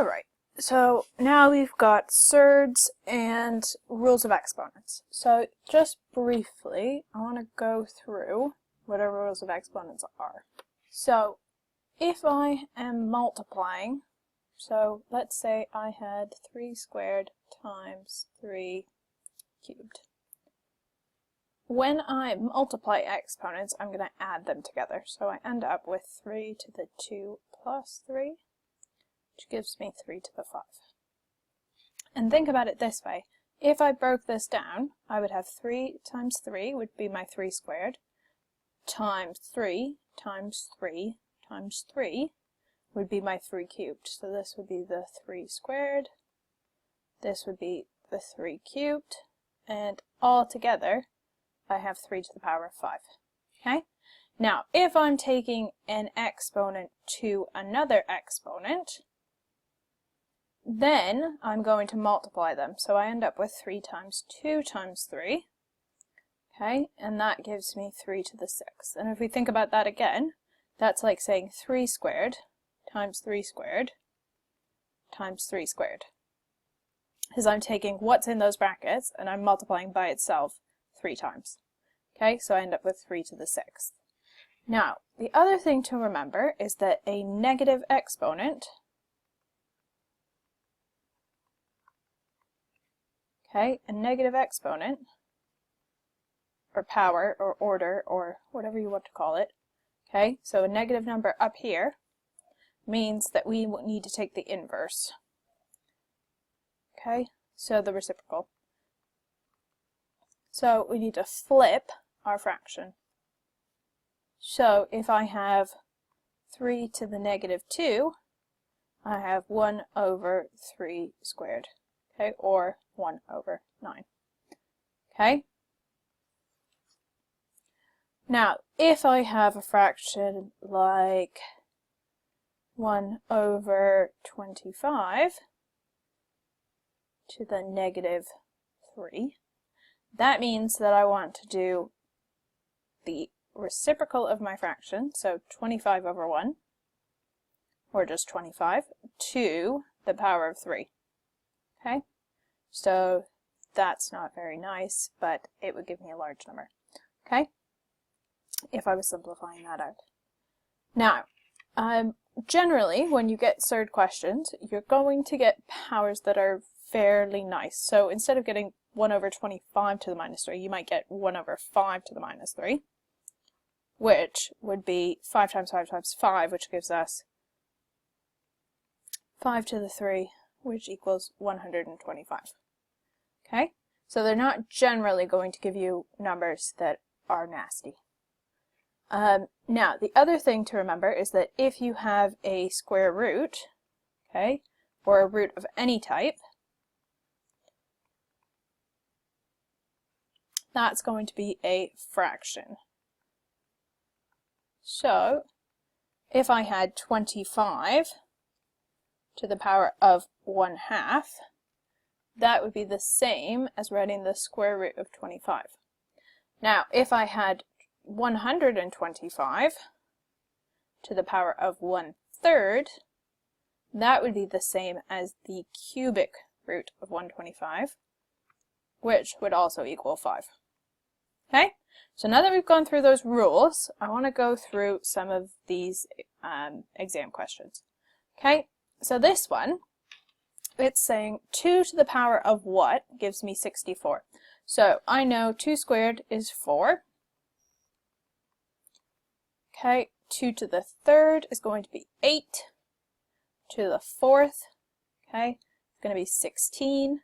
Alright, so now we've got surds and rules of exponents. So just briefly, I want to go through what our rules of exponents are. So if I am multiplying, so let's say I had 3 squared times 3 cubed. When I multiply exponents, I'm going to add them together. So I end up with 3 to the 2 plus 3, which gives me 3 to the 5. And think about it this way. If I broke this down, I would have 3 times 3 would be my 3 squared, times 3 times 3 times 3 would be my 3 cubed. So this would be the 3 squared, this would be the 3 cubed, and all together I have 3 to the power of 5. Okay? Now, if I'm taking an exponent to another exponent, then I'm going to multiply them. So I end up with 3 times 2 times 3. Okay? And that gives me 3 to the 6. And if we think about that again, that's like saying 3 squared times 3 squared times 3 squared. Because I'm taking what's in those brackets and I'm multiplying by itself 3 times. Okay, so I end up with 3 to the 6th. Now, the other thing to remember is that a negative exponent, okay, a negative exponent, or power, or order, or whatever you want to call it, okay, so a negative number up here means that we need to take the inverse. Okay, so the reciprocal. So we need to flip our fraction. So if I have 3 to the negative 2, I have 1 over 3 squared, okay, or 1 over 9. Okay? Now, if I have a fraction like 1 over 25 to the negative 3, that means that I want to do the reciprocal of my fraction, so 25 over 1, or just 25, to the power of 3. Okay? So that's not very nice, but it would give me a large number. Okay? If I was simplifying that out. Now, generally, when you get surd questions, you're going to get powers that are fairly nice. So instead of getting 1 over 25 to the minus 3, you might get 1 over 5 to the minus 3, which would be 5 times 5 times 5, which gives us 5 to the 3, which equals 125. Okay? So they're not generally going to give you numbers that are nasty. Now, the other thing to remember is that if you have a square root, okay, or a root of any type, that's going to be a fraction. So, if I had 25 to the power of 1/2, that would be the same as writing the square root of 25. Now, if I had 125 to the power of 1/3, that would be the same as the cubic root of 125, which would also equal 5. Okay? So now that we've gone through those rules, I want to go through some of these exam questions. Okay? So this one, it's saying 2 to the power of what gives me 64. So I know 2 squared is 4. Okay, 2 to the 3rd is going to be 8. 2 to the 4th, okay, it's going to be 16.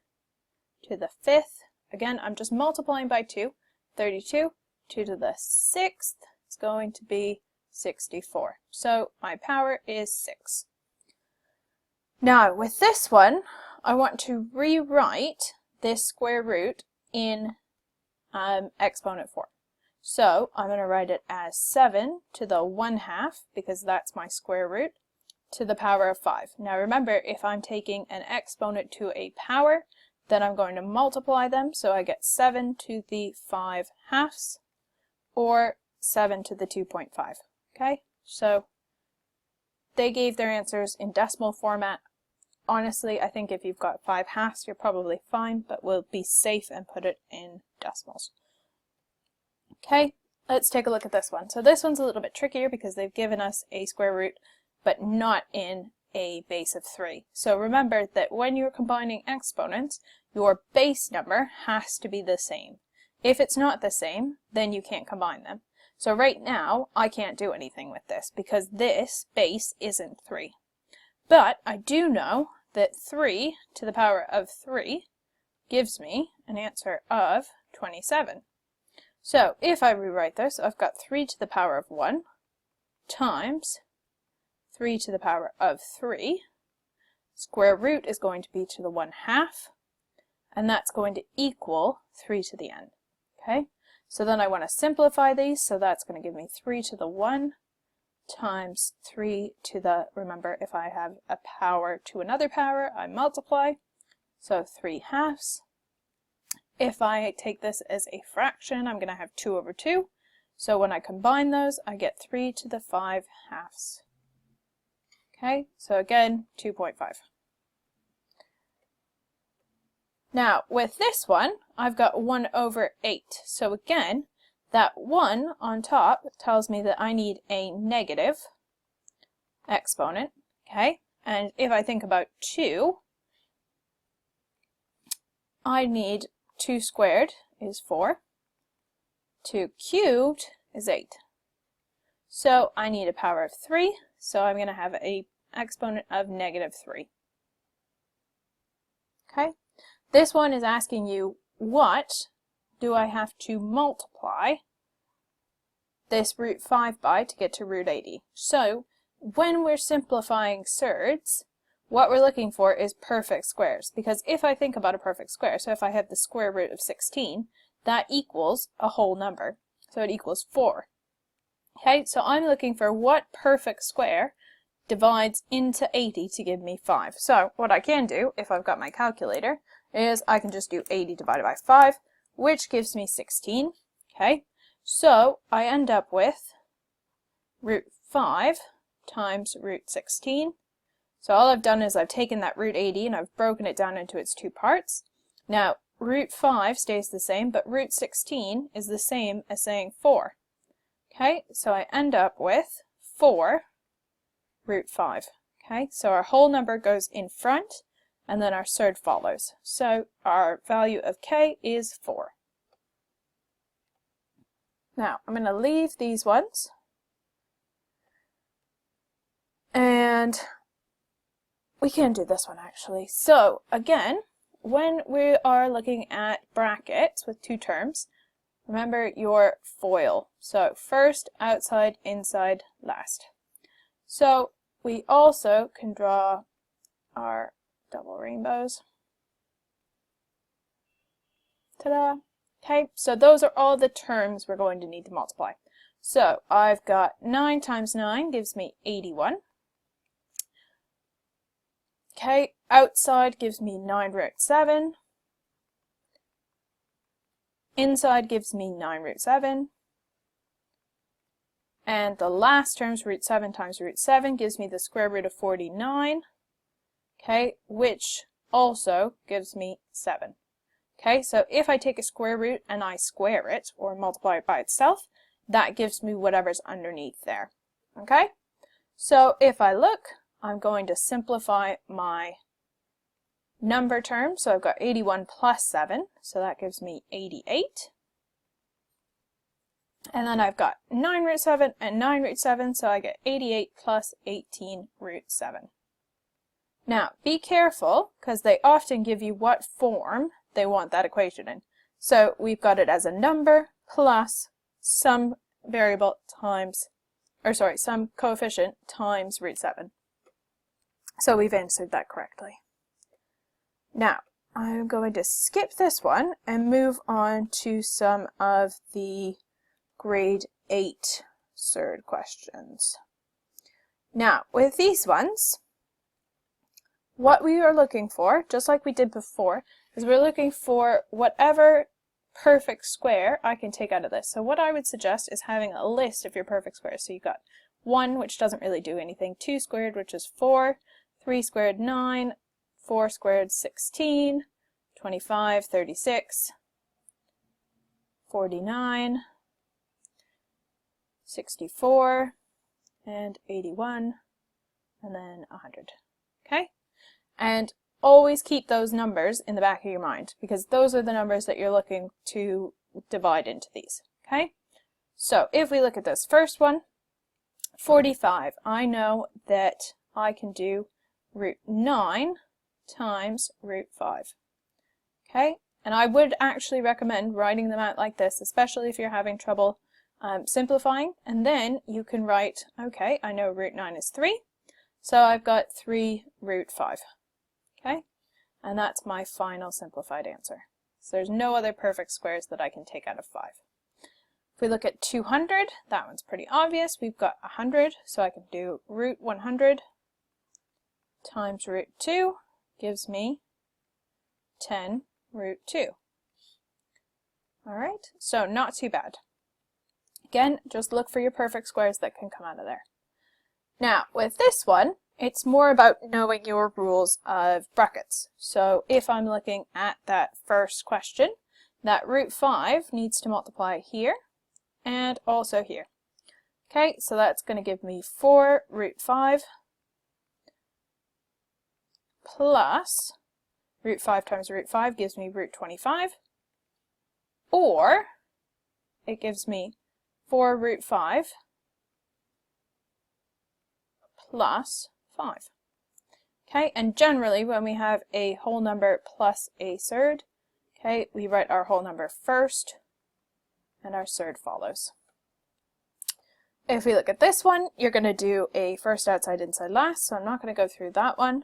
To the 5th, again, I'm just multiplying by 2, 32. 2 to the 6th is going to be 64. So my power is 6. Now, with this one, I want to rewrite this square root in exponent form. So I'm going to write it as 7 to the 1/2, because that's my square root, to the power of 5. Now remember, if I'm taking an exponent to a power, then I'm going to multiply them, so I get 7 to the 5/2, or 7 to the 2.5. Okay, so they gave their answers in decimal format. honestly, I think if you've got 5/2, you're probably fine, but we'll be safe and put it in decimals. Okay, let's take a look at this one. So this one's a little bit trickier because they've given us a square root, but not in a base of 3. So remember that when you're combining exponents, your base number has to be the same. If it's not the same, then you can't combine them. So right now, I can't do anything with this because this base isn't 3. But I do know that 3 to the power of 3 gives me an answer of 27. So if I rewrite this, I've got 3 to the power of 1 times 3 to the power of 3. Square root is going to be to the 1/2, and that's going to equal 3 to the n. Okay, so then I want to simplify these, so that's going to give me 3 to the 1 times 3 to the, remember, if I have a power to another power, I multiply, so 3/2. If I take this as a fraction, I'm going to have 2 over 2, so when I combine those, I get 3 to the 5/2. Okay, so again, 2.5. Now, with this one, I've got 1 over 8. So again, that 1 on top tells me that I need a negative exponent, okay? And if I think about 2, I need 2 squared is 4. 2 cubed is 8. So I need a power of 3, so I'm going to have an exponent of -3. Okay? This one is asking you, what do I have to multiply this √5 by to get to √80? So when we're simplifying surds, what we're looking for is perfect squares. Because if I think about a perfect square, so if I have the square root of 16, that equals a whole number. So it equals 4. Okay, so I'm looking for what perfect square divides into 80 to give me 5. So what I can do, if I've got my calculator, is I can just do 80 divided by 5, which gives me 16. Okay, so I end up with √5 times √16. So all I've done is I've taken that √80 and I've broken it down into its two parts. Now √5 stays the same, but √16 is the same as saying 4. Okay, so I end up with 4 √5. Okay, so our whole number goes in front, and then our surd follows. So our value of k is 4. Now I'm going to leave these ones, and we can do this one actually. So again, when we are looking at brackets with two terms, remember your FOIL. So first, outside, inside, last. So we also can draw our double rainbows. Ta-da! Okay, so those are all the terms we're going to need to multiply. So I've got 9 times 9 gives me 81. Okay, outside gives me 9√7. Inside gives me 9√7. And the last term's √7 times √7 gives me the square root of 49. Okay, which also gives me 7. Okay, so if I take a square root and I square it, or multiply it by itself, that gives me whatever's underneath there. Okay, so if I look, I'm going to simplify my number term. So I've got 81 plus 7, so that gives me 88. And then I've got 9√7 and 9√7, so I get 88 plus 18√7. Now, be careful, because they often give you what form they want that equation in. So we've got it as a number plus some variable times, or sorry, some coefficient times √7. So we've answered that correctly. Now, I'm going to skip this one and move on to some of the grade 8 surd questions. Now, with these ones, what we are looking for, just like we did before, is we're looking for whatever perfect square I can take out of this. So what I would suggest is having a list of your perfect squares. So you've got 1, which doesn't really do anything, 2 squared, which is 4, 3 squared, 9, 4 squared, 16, 25, 36, 49, 64, and 81, and then 100. Okay? And always keep those numbers in the back of your mind, because those are the numbers that you're looking to divide into these. Okay? So if we look at this first one, 45, I know that I can do root 9 times root 5. Okay? And I would actually recommend writing them out like this, especially if you're having trouble simplifying. And then you can write, okay, I know root 9 is 3, so I've got 3 root 5. Okay? And that's my final simplified answer. So there's no other perfect squares that I can take out of 5. If we look at 200, that one's pretty obvious. We've got 100, so I can do root 100 times root 2 gives me 10 root 2. Alright, so not too bad. Again, just look for your perfect squares that can come out of there. Now, with this one, it's more about knowing your rules of brackets. So if I'm looking at that first question, that root 5 needs to multiply here and also here. Okay, so that's going to give me 4 root 5 plus root 5 times root 5 gives me root 25, or it gives me 4 root 5 plus 5. Okay, and generally when we have a whole number plus a surd, okay, we write our whole number first and our surd follows. If we look at this one, you're going to do a first outside inside last, so I'm not going to go through that one.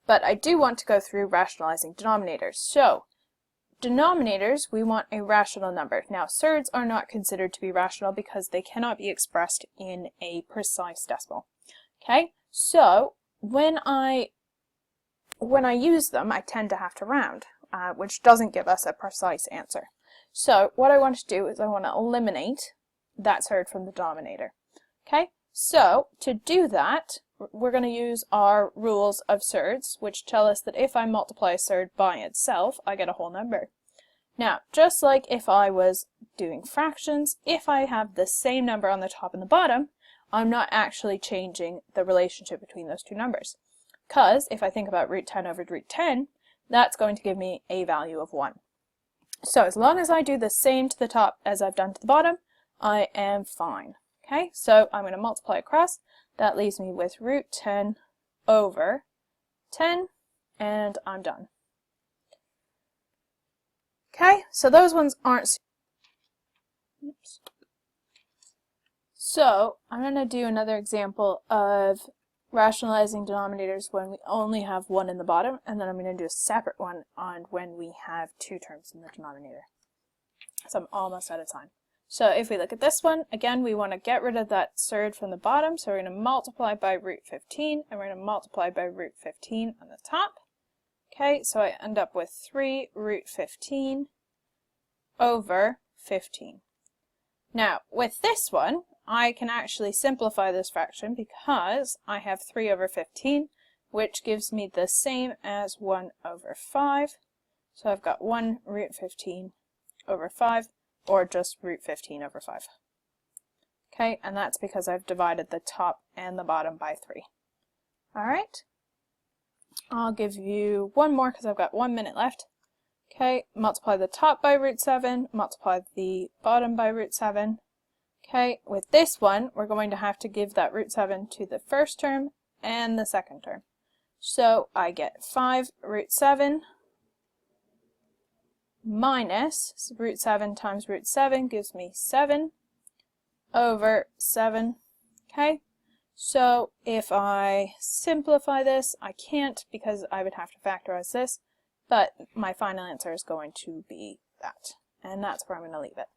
But I do want to go through rationalizing denominators. So, denominators, we want a rational number. Now, surds are not considered to be rational because they cannot be expressed in a precise decimal. Okay, so when I use them, I tend to have to round, which doesn't give us a precise answer. So, what I want to do is I want to eliminate that surd from the denominator. Okay, so to do that, we're going to use our rules of surds, which tell us that if I multiply a surd by itself, I get a whole number. Now, just like if I was doing fractions, if I have the same number on the top and the bottom, I'm not actually changing the relationship between those two numbers. Because if I think about root 10 over root 10, that's going to give me a value of 1. So as long as I do the same to the top as I've done to the bottom, I am fine. Okay, so I'm going to multiply across. That leaves me with root 10 over 10, and I'm done. Okay, so those ones aren't... Oops. So I'm going to do another example of rationalizing denominators when we only have one in the bottom, and then I'm going to do a separate one on when we have 2 terms in the denominator. So I'm almost out of time. So if we look at this one, again, we want to get rid of that surd from the bottom, so we're going to multiply by root 15, and we're going to multiply by root 15 on the top. Okay, so I end up with 3 root 15 over 15. Now, with this one, I can actually simplify this fraction because I have 3 over 15, which gives me the same as 1 over 5. So I've got 1 root 15 over 5, or just root 15 over 5. Okay, and that's because I've divided the top and the bottom by 3. Alright, I'll give you one more because I've got 1 minute left. Okay, multiply the top by root 7, multiply the bottom by root 7. Okay, with this one, we're going to have to give that root 7 to the first term and the second term. So I get 5 root 7 minus root 7 times root 7 gives me 7 over 7. Okay, so if I simplify this, I can't because I would have to factorize this, but my final answer is going to be that. And that's where I'm going to leave it.